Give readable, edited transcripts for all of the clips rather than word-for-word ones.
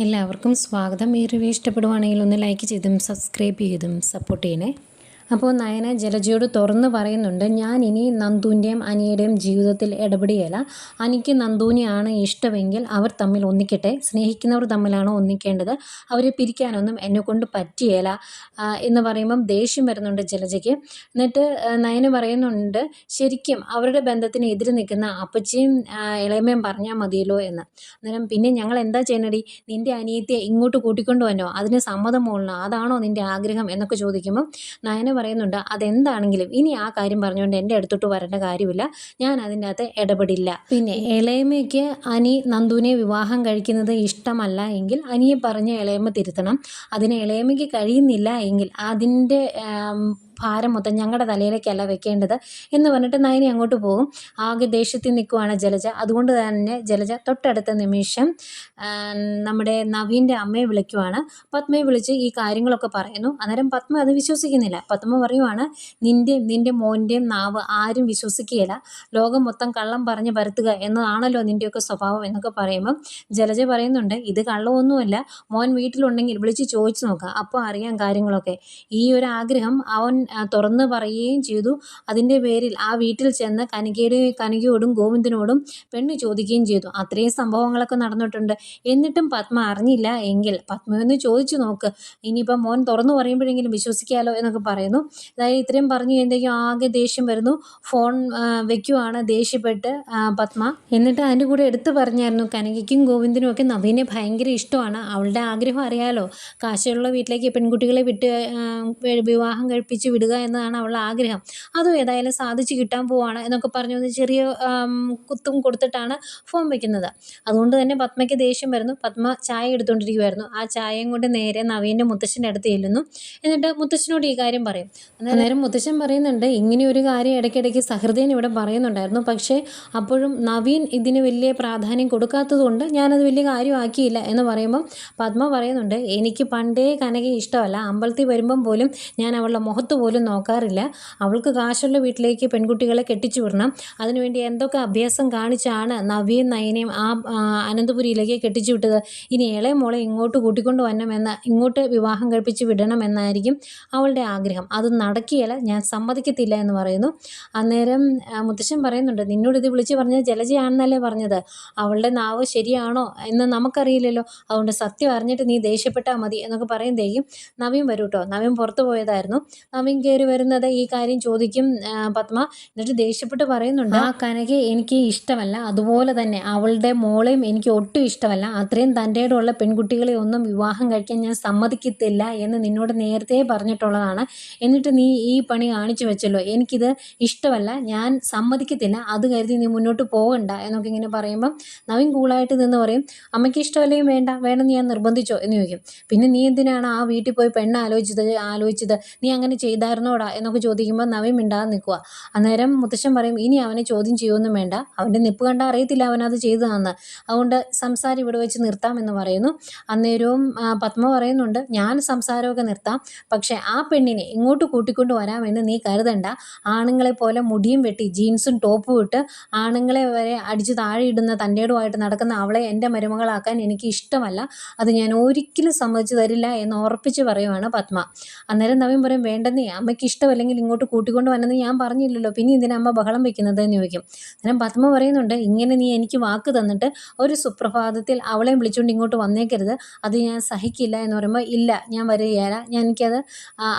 എല്ലാവർക്കും സ്വാഗതം. ഈ റിവ്യൂ ഇഷ്ടപ്പെടുവാണെങ്കിൽ ഒന്ന് ലൈക്ക് ചെയ്തും സബ്സ്ക്രൈബ് ചെയ്തും സപ്പോർട്ട് ചെയ്യണേ. അപ്പോൾ നയന ജലജയോട് തുറന്ന് പറയുന്നുണ്ട്, ഞാൻ ഇനി നന്ദുവിൻ്റെയും അനിയുടെയും ജീവിതത്തിൽ ഇടപെടുകയില്ല. അനിക്ക് നന്ദുവിനെയാണ് ഇഷ്ടമെങ്കിൽ അവർ തമ്മിൽ ഒന്നിക്കട്ടെ. സ്നേഹിക്കുന്നവർ തമ്മിലാണ് ഒന്നിക്കേണ്ടത്. അവരെ പിരിക്കാനൊന്നും എന്നെക്കൊണ്ട് പറ്റുകയില്ല എന്ന് പറയുമ്പം ദേഷ്യം വരുന്നുണ്ട് ജലജയ്ക്ക്. എന്നിട്ട് നയന പറയുന്നുണ്ട്, ശരിക്കും അവരുടെ ബന്ധത്തിന് എതിര് നിൽക്കുന്ന അപ്പച്ചിയും ഇളയമയും പറഞ്ഞാൽ മതിയല്ലോ എന്ന്. അന്നേരം പിന്നെ ഞങ്ങൾ എന്താ ചെയ്യണടി, നിൻ്റെ അനിയത്തിയെ ഇങ്ങോട്ട് കൂട്ടിക്കൊണ്ടു വന്നോ, അതിന് സമ്മതമുള്ള അതാണോ നിൻ്റെ ആഗ്രഹം എന്നൊക്കെ ചോദിക്കുമ്പം നയന പറയുന്നുണ്ട്, അതെന്താണെങ്കിലും ഇനി ആ കാര്യം പറഞ്ഞുകൊണ്ട് എൻ്റെ അടുത്തോട്ട് വരേണ്ട കാര്യമില്ല, ഞാൻ അതിൻ്റെ അകത്ത് ഇടപെടില്ല. പിന്നെ ഇളയമ്മയ്ക്ക് അനി നന്ദുവിനെ വിവാഹം കഴിക്കുന്നത് ഇഷ്ടമല്ല എങ്കിൽ അനിയെ പറഞ്ഞ് ഇളയമ്മ തിരുത്തണം. അതിന് ഇളയമ്മയ്ക്ക് കഴിയുന്നില്ല എങ്കിൽ അതിൻ്റെ ഭാരം മൊത്തം ഞങ്ങളുടെ തലയിലേക്കല്ല വെക്കേണ്ടത് എന്ന് പറഞ്ഞിട്ട് നയനി അങ്ങോട്ട് പോകും. ആകെ ദേഷ്യത്തിൽ നിൽക്കുവാണ് ജലജ. അതുകൊണ്ട് തന്നെ ജലജ തൊട്ടടുത്ത നിമിഷം നമ്മുടെ നവീൻ്റെ അമ്മയെ വിളിക്കുവാണ്. പത്മയെ വിളിച്ച് ഈ കാര്യങ്ങളൊക്കെ പറയുന്നു. അന്നേരം പത്മ അത് വിശ്വസിക്കുന്നില്ല. പത്മ പറയുവാണ്, നിൻ്റെ മോൻ്റെയും നാവ് ആരും വിശ്വസിക്കുകയില്ല, ലോകം മൊത്തം കള്ളം പറഞ്ഞ് പരത്തുക എന്നതാണല്ലോ നിൻ്റെയൊക്കെ സ്വഭാവം എന്നൊക്കെ പറയുമ്പം ജലജ പറയുന്നുണ്ട്, ഇത് കള്ളമൊന്നുമല്ല, മോൻ വീട്ടിലുണ്ടെങ്കിൽ വിളിച്ച് ചോദിച്ചു നോക്കുക, അപ്പോൾ അറിയാം കാര്യങ്ങളൊക്കെ. ഈ ഒരു ആഗ്രഹം അവൻ തുറന്ന് പറയുകയും ചെയ്തു. അതിൻ്റെ പേരിൽ ആ വീട്ടിൽ ചെന്ന് കനകയോടും ഗോവിന്ദനോടും പെണ്ണ് ചോദിക്കുകയും ചെയ്തു. അത്രയും സംഭവങ്ങളൊക്കെ നടന്നിട്ടുണ്ട്. എന്നിട്ടും പത്മ അറിഞ്ഞില്ല എങ്കിൽ പത്മയൊന്ന് ചോദിച്ചു നോക്ക്, ഇനിയിപ്പം മോൻ തുറന്നു പറയുമ്പോഴെങ്കിലും വിശ്വസിക്കാമല്ലോ എന്നൊക്കെ പറയുന്നു. അതായത് ഇത്രയും പറഞ്ഞു കഴിയുമ്പോഴേക്കും ആകെ ദേഷ്യം വരുന്നു. ഫോൺ വെക്കുവാണ് ദേഷ്യപ്പെട്ട് പത്മ. എന്നിട്ട് അതിൻ്റെ കൂടെ എടുത്തു പറഞ്ഞായിരുന്നു, കനകയ്ക്കും ഗോവിന്ദനും ഒക്കെ നവീനെ ഭയങ്കര ഇഷ്ടമാണ്. അവളുടെ ആഗ്രഹം അറിയാലോ, കാശുള്ള വീട്ടിലേക്ക് പെൺകുട്ടികളെ വിട്ട് വിവാഹം കഴിപ്പിച്ച് വിടുക എന്നതാണ് അവളുടെ ആഗ്രഹം. അതും ഏതായാലും സാധിച്ചു കിട്ടാൻ പോവാണ് എന്നൊക്കെ പറഞ്ഞു ചെറിയ കുത്തും കൊടുത്തിട്ടാണ് ഫോൺ വയ്ക്കുന്നത്. അതുകൊണ്ട് തന്നെ പത്മയ്ക്ക് ദേഷ്യം വരുന്നു. പത്മ ചായ എടുത്തുകൊണ്ടിരിക്കുമായിരുന്നു. ആ ചായയും കൊണ്ട് നേരെ നവീൻ്റെ മുത്തശ്ശൻ്റെ അടുത്ത് ചെല്ലുന്നു. എന്നിട്ട് മുത്തശ്ശനോട് ഈ കാര്യം പറയും. അന്നേരം മുത്തശ്ശൻ പറയുന്നുണ്ട്, ഇങ്ങനെ ഒരു കാര്യം ഇടയ്ക്കിടയ്ക്ക് സഹൃദയൻ ഇവിടെ പറയുന്നുണ്ടായിരുന്നു, പക്ഷേ അപ്പോഴും നവീൻ ഇതിന് വലിയ പ്രാധാന്യം കൊടുക്കാത്തതുകൊണ്ട് ഞാനത് വലിയ കാര്യമാക്കിയില്ല എന്ന് പറയുമ്പം പത്മ പറയുന്നുണ്ട്, എനിക്ക് പണ്ടേ കനകയെ ഇഷ്ടമല്ല, അമ്പലത്തിൽ വരുമ്പം പോലും ഞാൻ അവളുടെ മുഖത്ത് പോലും നോക്കാറില്ല. അവൾക്ക് കാശുള്ള വീട്ടിലേക്ക് പെൺകുട്ടികളെ കെട്ടിച്ചു വിടണം. അതിനുവേണ്ടി എന്തൊക്കെ അഭ്യാസം കാണിച്ചാണ് നവ്യയും നയനയും ആ അനന്തപുരിയിലേക്ക് കെട്ടിച്ചു വിട്ടത്. ഇനി ഇളയ മോളെ ഇങ്ങോട്ട് കൂട്ടിക്കൊണ്ട് വരണമെന്ന്, ഇങ്ങോട്ട് വിവാഹം കഴിപ്പിച്ച് വിടണമെന്നായിരിക്കും അവളുടെ ആഗ്രഹം. അത് നടക്കുകയില്ല, ഞാൻ സമ്മതിക്കത്തില്ല എന്ന് പറയുന്നു. അന്നേരം മുത്തശ്ശൻ പറയുന്നുണ്ട്, നിന്നോട് ഇത് വിളിച്ച് പറഞ്ഞത് ജലജയാണെന്നല്ലേ പറഞ്ഞത്, അവളുടെ നാവ് ശരിയാണോ എന്ന് നമുക്കറിയില്ലല്ലോ, അതുകൊണ്ട് സത്യം അറിഞ്ഞിട്ട് നീ ദേഷ്യപ്പെട്ടാൽ മതി എന്നൊക്കെ പറയുന്നതേക്കും നവീൻ വരും കേട്ടോ. നവീൻ പുറത്ത് പോയതായിരുന്നു. നവീൻ കയറി വരുന്നത് ഈ കാര്യം ചോദിക്കും പത്മ. എന്നിട്ട് ദേഷ്യപ്പെട്ട് പറയുന്നുണ്ട്, ആ കനകയെ എനിക്ക് ഇഷ്ടമല്ല, അതുപോലെ തന്നെ അവളുടെ മോളെയും എനിക്ക് ഒട്ടും ഇഷ്ടമല്ല. അത്രയും തൻ്റെ ഉള്ള പെൺകുട്ടികളെ ഒന്നും വിവാഹം കഴിക്കാൻ ഞാൻ സമ്മതിക്കത്തില്ല എന്ന് നിന്നോട് നേരത്തെ പറഞ്ഞിട്ടുള്ളതാണ്. എന്നിട്ട് നീ ഈ പണി കാണിച്ചു വെച്ചല്ലോ, എനിക്കിത് ഇഷ്ടമല്ല, ഞാൻ സമ്മതിക്കത്തില്ല, അത് കരുതി നീ മുന്നോട്ട് പോകണ്ട എന്നൊക്കെ ഇങ്ങനെ പറയുമ്പം നവീൻ കൂളായിട്ട് നിന്ന് പറയും, അമ്മയ്ക്ക് ഇഷ്ടമല്ലെങ്കിൽ വേണമെന്ന് ഞാൻ നിർബന്ധിച്ചോ എന്ന് ചോദിക്കും. പിന്നെ നീ എന്തിനാണ് ആ വീട്ടിൽ പോയി പെണ്ണ് ആലോചിച്ചത്, നീ അങ്ങനെ ചെയ്തായിരുന്നോടാ എന്നൊക്കെ ചോദിക്കുമ്പോൾ നവീൻ മിണ്ടാതെ നിൽക്കുക. അന്നേരം മുത്തശ്ശൻ പറയും, ഇനി അവനെ ചോദ്യം ചെയ്യുമൊന്നും വേണ്ട, അവൻ്റെ നിപ്പ് കണ്ടാൽ അറിയത്തില്ല അവനത് ചെയ്തതാണെന്ന്, അതുകൊണ്ട് സംസാരം ഇവിടെ വെച്ച് നിർത്താമെന്ന് പറയുന്നു. അന്നേരവും പത്മ പറയുന്നുണ്ട്, ഞാൻ സംസാരമൊക്കെ നിർത്താം, പക്ഷേ ആ പെണ്ണിനെ ഇങ്ങോട്ട് കൂട്ടിക്കൊണ്ട് വരാമെന്ന് നീ കരുതണ്ട. ആണുങ്ങളെ പോലെ മുടിയും വെട്ടി ജീൻസും ടോപ്പും ഇട്ട് ആണുങ്ങളെ വരെ അടിച്ച് താഴെ ഇടുന്ന തൻ്റെടുമായിട്ട് നടക്കുന്ന അവളെ എൻ്റെ മരുമകളാക്കാൻ എനിക്ക് ഇഷ്ടമല്ല, അത് ഞാൻ ഒരിക്കലും സമ്മതിച്ചു തരില്ല എന്ന് ഉറപ്പിച്ച് പറയുവാണ് പത്മ. അന്നേരം നവീൻ പറയും, വേണ്ടെന്നേ, അമ്മയ്ക്ക് ഇഷ്ടമല്ലെങ്കിൽ ഇങ്ങോട്ട് കൂട്ടിക്കൊണ്ട് വന്നെന്ന് ഞാൻ പറഞ്ഞില്ലല്ലോ, പിന്നെ ഇതിന് അമ്മ ബഹളം വെക്കുന്നത് എന്ന് ചോദിക്കും. അന്നേരം പത്മ പറയുന്നുണ്ട്, ഇങ്ങനെ നീ എനിക്ക് വാക്ക് തന്നിട്ട് ഒരു സുപ്രഭാതത്തിൽ അവളെയും വിളിച്ചുകൊണ്ട് ഇങ്ങോട്ട് വന്നേക്കരുത്, അത് ഞാൻ സഹിക്കില്ല എന്ന് പറയുമ്പോൾ, ഇല്ല ഞാൻ വരികയില്ല, എനിക്കത്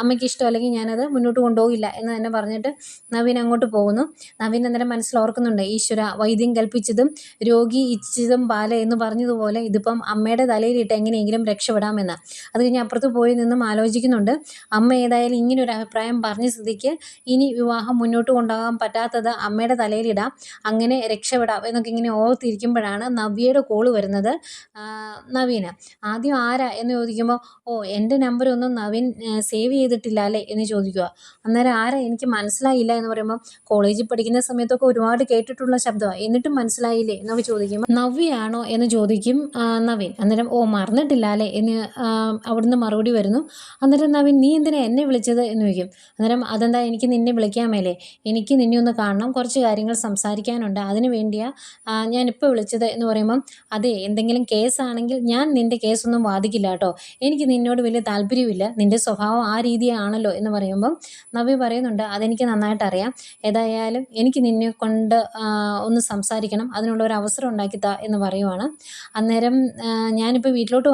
അമ്മയ്ക്ക് ഇഷ്ടമല്ലെങ്കിൽ ഞാനത് മുന്നോട്ട് കൊണ്ടുപോകില്ല എന്ന് തന്നെ പറഞ്ഞിട്ട് നവീൻ അങ്ങോട്ട് പോകുന്നു. നവീൻ അന്നേരം മനസ്സിൽ ഓർക്കുന്നുണ്ട്, ഈശ്വര, വൈദ്യം കൽപ്പിച്ചതും രോഗി ഇച്ഛിതം പാല എന്ന് പറഞ്ഞതുപോലെ ഇതിപ്പം അമ്മയുടെ തലയിലിട്ട് എങ്ങനെയെങ്കിലും രക്ഷപ്പെടാമെന്ന്. അത് കഴിഞ്ഞ് അപ്പുറത്ത് പോയി നിന്നും ആലോചിക്കുന്നുണ്ട്, അമ്മ ഏതായാലും ഇങ്ങനെ ഒരു അഭിപ്രായം പറഞ്ഞ സ്ഥിതിക്ക് ഇനി വിവാഹം മുന്നോട്ട് കൊണ്ടുപോകാൻ പറ്റാത്തത് അമ്മയുടെ തലയിലിടാം, അങ്ങനെ രക്ഷപ്പെടാം എന്നൊക്കെ ഇങ്ങനെ ഓർത്തിരിക്കുമ്പോഴാണ് നവ്യയുടെ കോള് വരുന്നത്. നവീന് ആദ്യം ആരാ എന്ന് ചോദിക്കുമ്പോൾ, ഓ, എൻ്റെ നമ്പരൊന്നും നവീൻ സേവ് ചെയ്തിട്ടില്ല അല്ലേ എന്ന് ചോദിക്കുക. അന്നേരം ആരാ, എനിക്ക് മനസ്സിലായില്ല എന്ന് പറയുമ്പോൾ, കോളേജിൽ പഠിക്കുന്ന സമയത്തൊക്കെ ഒരുപാട് കേട്ടിട്ടുള്ള ശബ്ദമാണ്, എന്നിട്ടും മനസ്സിലായില്ലേ എന്നൊക്കെ ചോദിക്കുമ്പോൾ, നവ്യയാണോ എന്ന് ചോദിക്കും നവീൻ. അന്നേരം, ഓ, മറന്നിട്ടില്ല അല്ലേ എന്ന് അവിടുന്ന് മറുപടി വരുന്നു. അന്നേരം നവീൻ, നീ എന്തിനാ എന്നെ വിളിച്ചത് എന്ന് ചോദിക്കും. അന്നേരം അതെന്താ, എനിക്ക് നിന്നെ വിളിക്കാൻ മേലേ? എനിക്ക് നിന്നെ ഒന്ന് കാണണം, കുറച്ച് കാര്യങ്ങൾ സംസാരിക്കാനുണ്ട്, അതിന് വേണ്ടിയാണ് ഞാനിപ്പോൾ വിളിച്ചത് എന്ന് പറയുമ്പം, അതെ എന്തെങ്കിലും കേസാണെങ്കിൽ ഞാൻ നിൻ്റെ കേസൊന്നും വാദിക്കില്ല കേട്ടോ, എനിക്ക് നിന്നോട് വലിയ താല്പര്യമില്ല, നിൻ്റെ സ്വഭാവം ആ രീതിയാണല്ലോ എന്ന് പറയുമ്പം നവ്യ പറയുന്നുണ്ട്, അതെനിക്ക് നന്നായിട്ടറിയാം, ഏതായാലും എനിക്ക് നിന്നെ കൊണ്ട് ഒന്ന് സംസാരിക്കണം, അതിനുള്ള ഒരു അവസരം ഉണ്ടാക്കി താ എന്ന് പറയുവാണ്. അന്നേരം ഞാനിപ്പോൾ വീട്ടിലോട്ട്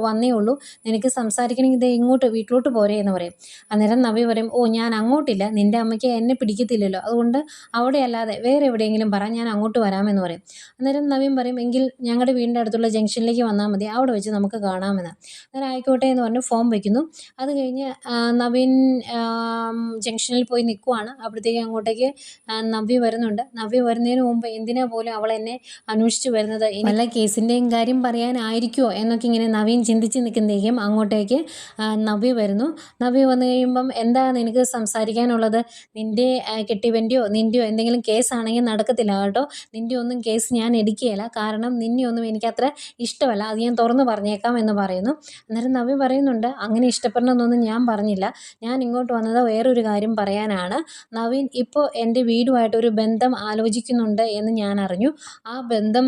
വന്നേ ഉള്ളൂ, നിനക്ക് സംസാരിക്കണമെങ്കിൽ ഇതേ ഇങ്ങോട്ട് വീട്ടിലോട്ട് പോരേ എന്ന് പറയും. അന്നേരം നവ്യ പറയും, ഓ ഞാൻ അങ്ങോട്ടില്ല, നിൻ്റെ അമ്മയ്ക്ക് എന്നെ പിടിക്കത്തില്ലല്ലോ, അതുകൊണ്ട് അവിടെ അല്ലാതെ വേറെ എവിടെയെങ്കിലും പറ, ഞാൻ അങ്ങോട്ട് വരാമെന്ന് പറയും. അന്നേരം നവ്യം പറയും, എങ്കിൽ ഞങ്ങളുടെ വീടിൻ്റെ അടുത്തുള്ള ജംഗ്ഷനിലേക്ക് വന്നാൽ മതി, അവിടെ വെച്ച് നമുക്ക് കാണാമെന്ന്. അന്നേരം ആയിക്കോട്ടെ എന്ന് പറഞ്ഞ് ഫോം വയ്ക്കുന്നു. അത് കഴിഞ്ഞ് നവീൻ ജംഗ്ഷനിൽ പോയി നിൽക്കുവാണ്. അപ്പോഴത്തേക്ക് അങ്ങോട്ടേക്ക് നവ്യ വരുന്നുണ്ട്. നവ്യ വരുന്നതിന് മുമ്പ് എന്തിനാ പോലും അവൾ എന്നെ അന്വേഷിച്ച് വരുന്നത്, വല്ല കേസിൻ്റെയും കാര്യം പറയാനായിരിക്കുമോ എന്നൊക്കെ ഇങ്ങനെ നവീൻ ചിന്തിച്ച് നിൽക്കുന്നതേക്കും അങ്ങോട്ടേക്ക് നവ്യ വരുന്നു. നവ്യ വന്നു കഴിയുമ്പം, എന്താ നിനക്ക് സംസാരിക്കാനുള്ളത്? നിൻ്റെ കെട്ടിയവൻ്റെയോ നിൻ്റെയോ എന്തെങ്കിലും കേസാണെങ്കിൽ നടക്കത്തില്ല കേട്ടോ, നിൻ്റെ ഒന്നും കേസ് ഞാൻ എടുക്കുകയില്ല, കാരണം നിന്നെ ഒന്നും എനിക്കത്ര ഇഷ്ടമല്ല, അത് ഞാൻ തുറന്ന് പറഞ്ഞേക്കാം എന്ന് പറയുന്നു. അന്നേരം നവ്യ പറയുന്നുണ്ട്, അങ്ങനെ ഇഷ്ടപ്പെടണമെന്നൊന്നും ഞാൻ പറഞ്ഞില്ല, ഞാൻ ഇങ്ങോട്ട് വന്നത് വേറൊരു കാര്യം പറയാനാണ്. നവീൻ ഇപ്പോൾ എൻ്റെ വീടുമായിട്ടൊരു ബന്ധം ആലോചിക്കുന്നുണ്ട് എന്ന് ഞാൻ അറിഞ്ഞു, ആ ബന്ധം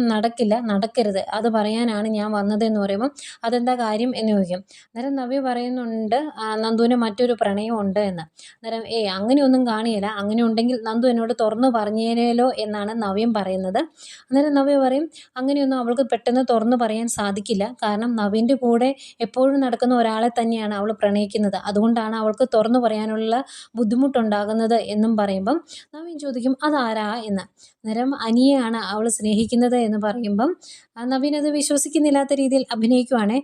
നടക്കരുത്, അത് പറയാനാണ് ഞാൻ വന്നതെന്ന് പറയുമ്പം, അതെന്താ കാര്യം എന്ന് ചോദിക്കും. അന്നേരം നവ്യ പറയുന്നുണ്ട്, നന്ദുവിന് മറ്റൊരു പ്രണയമുണ്ട് എന്ന്. അന്നേരം അങ്ങനെയൊന്നും കാണിയില്ല, അങ്ങനെ ഉണ്ടെങ്കിൽ നന്ദു എന്നോട് തുറന്നു പറഞ്ഞേനേലോ എന്നാണ് നവ്യം പറയുന്നത്. അന്നേരം നവ്യ പറയും, അങ്ങനെയൊന്നും അവൾക്ക് പെട്ടെന്ന് തുറന്നു പറയാൻ സാധിക്കില്ല, കാരണം നവീൻ്റെ കൂടെ എപ്പോഴും നടക്കുന്ന ഒരാളെ തന്നെയാണ് അവൾ പ്രണയിക്കുന്നത്, അതുകൊണ്ടാണ് അവൾക്ക് തുറന്നു പറയാനുള്ള ബുദ്ധിമുട്ടുണ്ടാകുന്നത് എന്നും പറയുമ്പം നവീൻ ചോദിക്കും, അതാരാ എന്ന്. അന്നേരം അനിയെയാണ് അവൾ സ്നേഹിക്കുന്നത് എന്ന് പറയുമ്പം നവീൻ അത് വിശ്വസിക്കുന്നില്ലാത്ത രീതിയിൽ അഭിനയിക്കുവാണ്.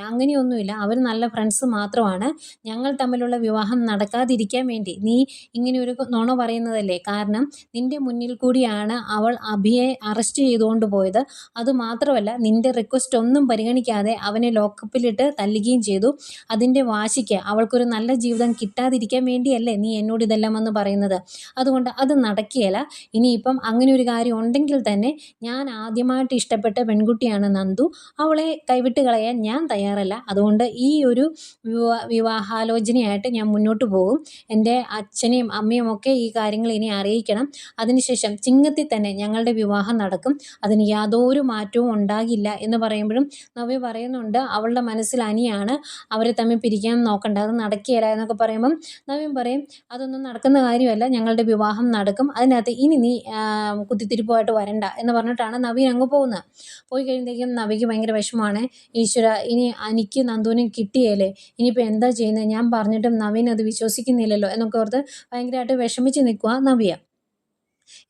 അങ്ങനെയൊന്നുമില്ല, അവർ നല്ല ഫ്രണ്ട്സ് മാത്രമാണ്, ഞങ്ങൾ തമ്മിലുള്ള വിവാഹം നടക്കാതിരിക്കാൻ വേണ്ടി നീ ഇങ്ങനെ ഒരു നുണ പറയുന്നതല്ലേ, കാരണം നിൻ്റെ മുന്നിൽ കൂടിയാണ് അവൾ അഭിയെ അറസ്റ്റ് ചെയ്തുകൊണ്ട് പോയത്, അതുമാത്രമല്ല നിൻ്റെ റിക്വസ്റ്റ് ഒന്നും പരിഗണിക്കാതെ അവനെ ലോക്കപ്പിലിട്ട് തല്ലുകയും ചെയ്തു, അതിൻ്റെ വാശിക്ക് അവൾക്കൊരു നല്ല ജീവിതം കിട്ടാതിരിക്കാൻ വേണ്ടിയല്ലേ നീ എന്നോട് ഇതെല്ലാം വന്ന് പറയുന്നത്, അതുകൊണ്ട് അത് നടക്കുകയില്ല. ഇനിയിപ്പം അങ്ങനെ ഒരു കാര്യം ഉണ്ടെങ്കിൽ തന്നെ ഞാൻ ആദ്യമായിട്ട് ഇഷ്ടപ്പെട്ട പെൺകുട്ടിയാണ് നന്ദു, അവളെ കൈവിട്ട് കളയാൻ ഞാൻ തയ്യാറല്ല, അതുകൊണ്ട് ഈ ഒരു വിവാഹാലോചനയായിട്ട് ഞാൻ മുന്നോട്ട് പോകും, എൻ്റെ അച്ഛനെയും അമ്മയും ഒക്കെ ഈ കാര്യങ്ങൾ ഇനി അറിയിക്കണം, അതിനുശേഷം ചിങ്ങത്തിൽ തന്നെ ഞങ്ങളുടെ വിവാഹം നടക്കും, അതിന് യാതൊരു മാറ്റവും ഉണ്ടാകില്ല എന്ന് പറയുമ്പോഴും നവ്യ പറയുന്നുണ്ട്, അവളുടെ മനസ്സിൽ അനിയാണ്, അവരെ തമ്മിൽ പിരിക്കാൻ നോക്കണ്ട, അത് നടക്കുകയില്ല എന്നൊക്കെ പറയുമ്പം നവ്യം പറയും, അതൊന്നും നടക്കുന്ന കാര്യമല്ല, ഞങ്ങളുടെ വിവാഹം നടക്കും, അതിനകത്ത് ഇനി നീ കുത്തിത്തിരിപ്പുമായിട്ട് വരണ്ട എന്ന് പറഞ്ഞിട്ടാണ് നവീൻ അങ്ങ് പോകുന്നത്. പോയി കഴിയുമ്പോഴേക്കും നവ്യയ്ക്ക് ഭയങ്കര വിഷമമാണ്. ഈശ്വര, ഇനി എനിക്ക് നന്ദുവിനും കിട്ടിയേലേ, ഇനിയിപ്പോൾ എന്താ ചെയ്യുന്നത്, ഞാൻ പറഞ്ഞിട്ടും നവീൻ അത് വിശ്വസിക്കുന്നില്ലല്ലോ എന്നൊക്കെ ഓർത്ത് ഭയങ്കരമായിട്ട് വിഷമിച്ച് നിൽക്കുക നവ്യ.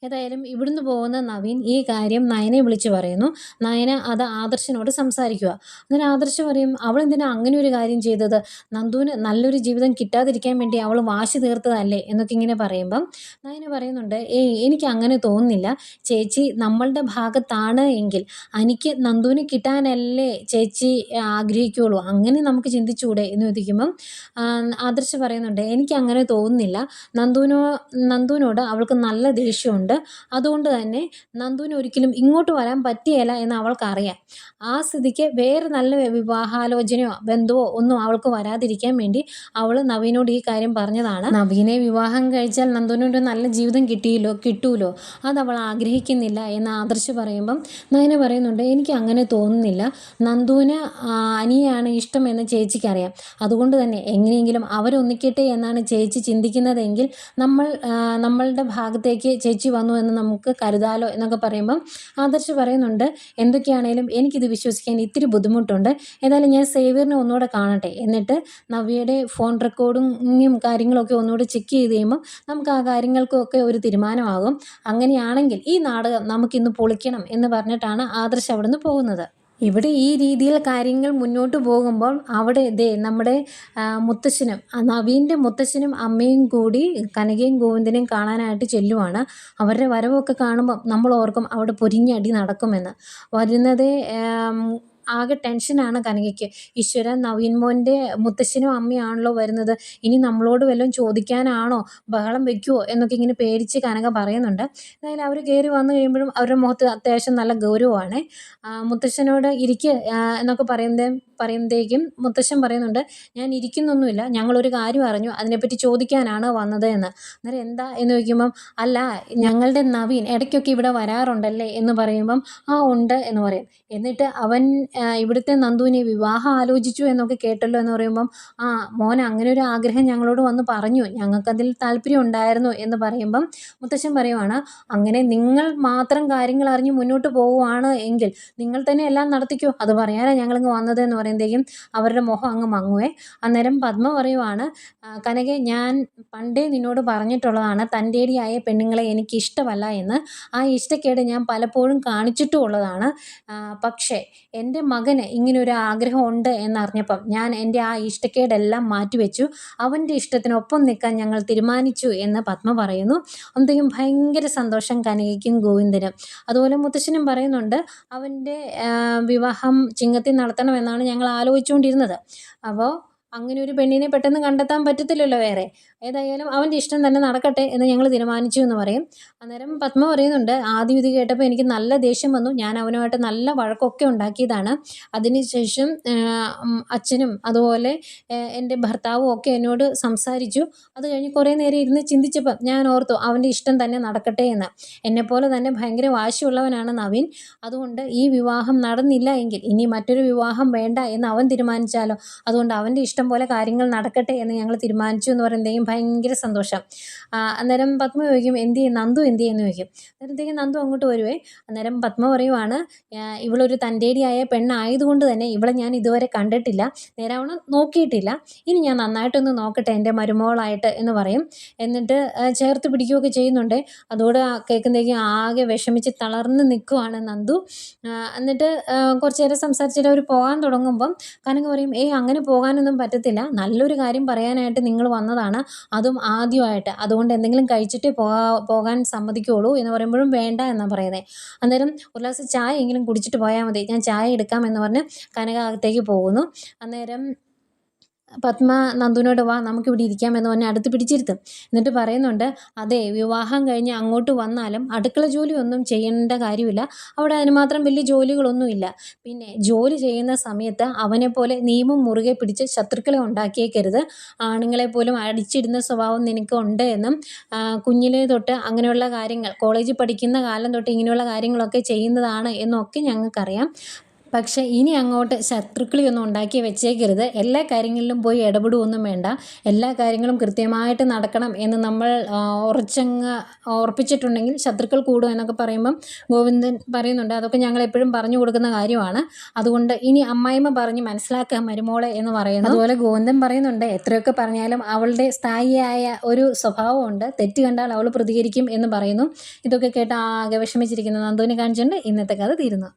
ഏതായാലും ഇവിടുന്ന് പോകുന്ന നവീൻ ഈ കാര്യം നയനെ വിളിച്ച് പറയുന്നു. നയന അത് ആദർശനോട് സംസാരിക്കുക. അന്നേരം ആദർശ് പറയും, അവൾ എന്തിനാ അങ്ങനെ ഒരു കാര്യം ചെയ്തത്, നന്ദുവിന് നല്ലൊരു ജീവിതം കിട്ടാതിരിക്കാൻ വേണ്ടി അവൾ വാശി തീർത്തതല്ലേ എന്നൊക്കെ ഇങ്ങനെ പറയുമ്പം നയന പറയുന്നുണ്ട്, എനിക്ക് അങ്ങനെ തോന്നുന്നില്ല ചേച്ചി, നമ്മളുടെ ഭാഗത്താണ് എങ്കിൽ എനിക്ക് നന്ദുവിന് കിട്ടാനല്ലേ ചേച്ചി ആഗ്രഹിക്കുകയുള്ളൂ, അങ്ങനെ നമുക്ക് ചിന്തിച്ചുകൂടെ എന്ന് ചോദിക്കുമ്പം ആദർശ് പറയുന്നുണ്ട്, എനിക്ക് അങ്ങനെ തോന്നുന്നില്ല, നന്ദുവിനോട് അവൾക്ക് നല്ല ദേഷ്യമുണ്ട്, അതുകൊണ്ട് തന്നെ നന്ദുവിന് ഒരിക്കലും ഇങ്ങോട്ട് വരാൻ പറ്റുകയില്ല എന്ന് അവൾക്കറിയാം, ആ സ്ഥിതിക്ക് വേറെ നല്ല വിവാഹാലോചനയോ ബന്ധമോ ഒന്നും അവൾക്ക് വരാതിരിക്കാൻ വേണ്ടി അവൾ നവീനോട് ഈ കാര്യം പറഞ്ഞതാണ്. നവീനെ വിവാഹം കഴിച്ചാൽ നന്ദുവിനൊരു നല്ല ജീവിതം കിട്ടൂലോ, അത് അവൾ ആഗ്രഹിക്കുന്നില്ല എന്ന് ആദർശ് പറയുമ്പം നയന പറയുന്നുണ്ട്, എനിക്ക് അങ്ങനെ തോന്നുന്നില്ല, നന്ദുവിന് അനിയാണ് ഇഷ്ടമെന്ന് ചേച്ചിക്കറിയാം, അതുകൊണ്ട് തന്നെ എങ്ങനെയെങ്കിലും അവരൊന്നിക്കട്ടെ എന്നാണ് ചേച്ചി ചിന്തിക്കുന്നതെങ്കിൽ നമ്മളുടെ ഭാഗത്തേക്ക് ചേച്ചി വന്നു എന്ന് നമുക്ക് കരുതാലോ എന്നൊക്കെ പറയുമ്പം ആദർശ് പറയുന്നുണ്ട്, എന്തൊക്കെയാണേലും എനിക്കിത് വിശ്വസിക്കാൻ ഇത്തിരി ബുദ്ധിമുട്ടുണ്ട്, ഏതായാലും ഞാൻ സേവ്യറിനെ ഒന്നുകൂടെ കാണട്ടെ, എന്നിട്ട് നവ്യയുടെ ഫോൺ റെക്കോർഡിങ്ങും കാര്യങ്ങളൊക്കെ ഒന്നുകൂടെ ചെക്ക് ചെയ്ത് കഴിയുമ്പം നമുക്ക് ആ കാര്യങ്ങൾക്കൊക്കെ ഒരു തീരുമാനമാകും, അങ്ങനെയാണെങ്കിൽ ഈ നാടകം നമുക്കിന്ന് പൊളിക്കണം എന്ന് പറഞ്ഞിട്ടാണ് ആദർശ് അവിടുന്ന് പോകുന്നത്. ഇവിടെ ഈ രീതിയിൽ കാര്യങ്ങൾ മുന്നോട്ട് പോകുമ്പോൾ അവിടെ നമ്മുടെ മുത്തശ്ശനും നവീൻ്റെ മുത്തശ്ശനും അമ്മയും കൂടി കനകയും ഗോവിന്ദനെയും കാണാനായിട്ട് ചെല്ലുവാണ്. അവരുടെ വരവൊക്കെ കാണുമ്പം നമ്മൾ ഓർക്കും അവിടെ പൊരിഞ്ഞടി നടക്കുമെന്ന്. വരുന്നത് ആകെ ടെൻഷനാണ് കനകയ്ക്ക്. ഈശ്വര, നവീൻ മോൻ്റെ മുത്തശ്ശനും അമ്മയാണല്ലോ വരുന്നത്, ഇനി നമ്മളോട് വല്ലതും ചോദിക്കാനാണോ, ബഹളം വെക്കുമോ എന്നൊക്കെ ഇങ്ങനെ പേടിച്ച് കനക പറയുന്നുണ്ട്. എന്തായാലും അവർ കയറി വന്നു കഴിയുമ്പോഴും അവരുടെ മുഖത്ത് അത്യാവശ്യം നല്ല ഗൗരവമാണ്. മുത്തശ്ശനോട് ഇരിക്കുക എന്നൊക്കെ പറയുന്നത് പറയുമ്പോഴത്തേക്കും മുത്തശ്ശൻ പറയുന്നുണ്ട്, ഞാൻ ഇരിക്കുന്നൊന്നുമില്ല, ഞങ്ങളൊരു കാര്യം അറിഞ്ഞു, അതിനെപ്പറ്റി ചോദിക്കാനാണ് വന്നത് എന്ന്. അന്നേരം എന്താ എന്ന് ചോദിക്കുമ്പം, അല്ല ഞങ്ങളുടെ നവീൻ ഇടയ്ക്കൊക്കെ ഇവിടെ വരാറുണ്ടല്ലേ എന്ന് പറയുമ്പം, ആ ഉണ്ട് എന്ന് പറയും. എന്നിട്ട് അവൻ ഇവിടുത്തെ നന്ദുവിനെ വിവാഹം ആലോചിച്ചു എന്നൊക്കെ കേട്ടല്ലോ എന്ന് പറയുമ്പം, ആ മോൻ അങ്ങനെ ഒരു ആഗ്രഹം ഞങ്ങളോട് വന്ന് പറഞ്ഞു, ഞങ്ങൾക്കതിൽ താല്പര്യം ഉണ്ടായിരുന്നു എന്ന് പറയുമ്പം മുത്തശ്ശൻ പറയുവാണ്, അങ്ങനെ നിങ്ങൾ മാത്രം കാര്യങ്ങൾ അറിഞ്ഞ് മുന്നോട്ട് പോവുകയാണ് എങ്കിൽ നിങ്ങൾ തന്നെ എല്ലാം നടത്തിക്കോ, അത് പറയാനാണ് ഞങ്ങളിങ്ങ് വന്നത് എന്ന് പറയുമ്പോഴത്തേക്കും അവരുടെ മുഖം അങ്ങ് മങ്ങുവേ. അന്നേരം പത്മ പറയുവാണ്, കനകെ ഞാൻ പണ്ടേ നിന്നോട് പറഞ്ഞിട്ടുള്ളതാണ് തൻ്റേടിയായ പെണ്ണുങ്ങളെ എനിക്കിഷ്ടമല്ല എന്ന്. ആ ഇഷ്ടക്കേട് ഞാൻ പലപ്പോഴും കാണിച്ചിട്ടും ഉള്ളതാണ്. പക്ഷേ എൻ്റെ മകന് ഇങ്ങനൊരു ആഗ്രഹം ഉണ്ട് എന്നറിഞ്ഞപ്പം ഞാൻ എൻ്റെ ആ ഇഷ്ടക്കേടെല്ലാം മാറ്റിവെച്ചു, അവൻ്റെ ഇഷ്ടത്തിനൊപ്പം നിൽക്കാൻ ഞങ്ങൾ തീരുമാനിച്ചു എന്ന് പത്മ പറയുന്നു. അന്നേക്കും ഭയങ്കര സന്തോഷം കനകയ്ക്കും ഗോവിന്ദനും. അതുപോലെ മുത്തശ്ശനും പറയുന്നുണ്ട്, അവൻ്റെ വിവാഹം ചിങ്ങത്തിൽ നടത്തണമെന്നാണ് ഞങ്ങൾ ആലോചിച്ചുകൊണ്ടിരുന്നത്. അപ്പോൾ അങ്ങനെ ഒരു പെണ്ണിനെ പെട്ടെന്ന് കണ്ടെത്താൻ പറ്റത്തില്ലല്ലോ വേറെ. ഏതായാലും അവൻ്റെ ഇഷ്ടം തന്നെ നടക്കട്ടെ എന്ന് ഞങ്ങൾ തീരുമാനിച്ചു എന്ന് പറയും. അന്നേരം പത്മ പറയുന്നുണ്ട്, ആദ്യം ഇത് കേട്ടപ്പോൾ എനിക്ക് നല്ല ദേഷ്യം വന്നു, ഞാൻ അവനുമായിട്ട് നല്ല വഴക്കൊക്കെ ഉണ്ടാക്കിയതാണ്. അതിനുശേഷം അച്ഛനും അതുപോലെ എൻ്റെ ഭർത്താവും ഒക്കെ എന്നോട് സംസാരിച്ചു. അത് കഴിഞ്ഞ് കുറേ നേരം ഇരുന്ന് ചിന്തിച്ചപ്പം ഞാൻ ഓർത്തു അവൻ്റെ ഇഷ്ടം തന്നെ നടക്കട്ടെ എന്ന്. എന്നെപ്പോലെ തന്നെ ഭയങ്കര വാശിയുള്ളവനാണ് നവീൻ. അതുകൊണ്ട് ഈ വിവാഹം നടന്നില്ല എങ്കിൽ ഇനി മറ്റൊരു വിവാഹം വേണ്ട എന്ന് അവൻ തീരുമാനിച്ചാലോ, അതുകൊണ്ട് അവൻ്റെ ഇഷ്ടം പോലെ കാര്യങ്ങൾ നടക്കട്ടെ എന്ന് ഞങ്ങൾ തീരുമാനിച്ചു എന്ന് പറയുമ്പോഴത്തേക്കും ഭയങ്കര സന്തോഷം. അന്നേരം പത്മ ചോദിക്കും, എന്ത് ചെയ്യും നന്ദു എന്ത് ചെയ്യുന്നു ചോദിക്കും. അന്നേരത്തേക്കും നന്ദു അങ്ങോട്ട് വരുവേ. അന്നേരം പത്മ പറയുവാണ്, ഇവളൊരു തൻ്റേടിയായ പെണ്ണായതുകൊണ്ട് തന്നെ ഇവളെ ഞാൻ ഇതുവരെ കണ്ടിട്ടില്ല, നേരാവണ്ണം നോക്കിയിട്ടില്ല, ഇനി ഞാൻ നന്നായിട്ടൊന്ന് നോക്കട്ടെ എൻ്റെ മരുമകളായിട്ട് എന്ന് പറയും. എന്നിട്ട് ചേർത്ത് പിടിക്കുകയൊക്കെ ചെയ്യുന്നുണ്ട്. അതോടെ കേൾക്കുമ്പോഴേക്കും ആകെ വിഷമിച്ച് തളർന്ന് നിൽക്കുവാണ് നന്ദു. എന്നിട്ട് കുറച്ച് നേരം സംസാരിച്ചിട്ട് അവർ പോകാൻ തുടങ്ങുമ്പം കനക പറയും, അങ്ങനെ പോകാനൊന്നും പറ്റത്തില്ല, നല്ലൊരു കാര്യം പറയാനായിട്ട് നിങ്ങൾ വന്നതാണ്, അതും ആദ്യമായിട്ട്, അതുകൊണ്ട് എന്തെങ്കിലും കഴിച്ചിട്ടേ പോകാൻ സമ്മതിക്കുകയുള്ളൂ എന്ന് പറയുമ്പോഴും വേണ്ട എന്നാണ് പറയുന്നത്. അന്നേരം ഒരു ഗ്ലാസ് ചായ എങ്കിലും കുടിച്ചിട്ട് പോയാൽ മതി, ഞാൻ ചായ എടുക്കാം എന്ന് പറഞ്ഞ് കനക അകത്തേക്ക് പോകുന്നു. അന്നേരം പത്മ നന്ദുവിനോട് വാ നമുക്കിവിടെ ഇരിക്കാമെന്ന് പറഞ്ഞ് അടുത്ത് പിടിച്ചിരുത്തും. എന്നിട്ട് പറയുന്നുണ്ട്, അതെ വിവാഹം കഴിഞ്ഞ് അങ്ങോട്ട് വന്നാലും അടുക്കള ജോലി ഒന്നും ചെയ്യേണ്ട കാര്യമില്ല, അവിടെ അതിന് മാത്രം വലിയ ജോലികളൊന്നുമില്ല. പിന്നെ ജോലി ചെയ്യുന്ന സമയത്ത് അവനെപ്പോലെ നിയമം മുറുകെ പിടിച്ച് ശത്രുക്കളെ ഉണ്ടാക്കിയേക്കരുത്, ആണുങ്ങളെ പോലും അടിച്ചിടുന്ന സ്വഭാവം നിനക്ക് ഉണ്ട് എന്നും, കുഞ്ഞിലേ തൊട്ട് അങ്ങനെയുള്ള കാര്യങ്ങൾ കോളേജിൽ പഠിക്കുന്ന കാലം തൊട്ട് ഇങ്ങനെയുള്ള കാര്യങ്ങളൊക്കെ ചെയ്യുന്നതാണ് എന്നൊക്കെ ഞങ്ങൾക്കറിയാം. പക്ഷേ ഇനി അങ്ങോട്ട് ശത്രുക്കളെയൊന്നും ഉണ്ടാക്കി വെച്ചേക്കരുത്, എല്ലാ കാര്യങ്ങളിലും പോയി ഇടപെടുകയൊന്നും വേണ്ട, എല്ലാ കാര്യങ്ങളും കൃത്യമായിട്ട് നടക്കണം എന്ന് നമ്മൾ ഉറപ്പിച്ചിട്ടുണ്ടെങ്കിൽ ശത്രുക്കൾ കൂടും എന്നൊക്കെ പറയുമ്പം ഗോവിന്ദൻ പറയുന്നുണ്ട്, അതൊക്കെ ഞങ്ങൾ എപ്പോഴും പറഞ്ഞു കൊടുക്കുന്ന കാര്യമാണ്, അതുകൊണ്ട് ഇനി അമ്മായിമ്മ പറഞ്ഞ് മനസ്സിലാക്കുക മരുമോളെ എന്ന് പറയുന്നു. അതുപോലെ ഗോവിന്ദൻ പറയുന്നുണ്ട്, എത്രയൊക്കെ പറഞ്ഞാലും അവളുടെ സ്ഥായിയായ ഒരു സ്വഭാവമുണ്ട്, തെറ്റ് കണ്ടാൽ അവൾ പ്രതികരിക്കും എന്ന് പറയുന്നു. ഇതൊക്കെ കേട്ട് ആകെ വിഷമിച്ചിരിക്കുന്ന നന്ദുവിനെ കാണിച്ചുകൊണ്ട് ഇന്നത്തെ കഥ തീരുന്നു.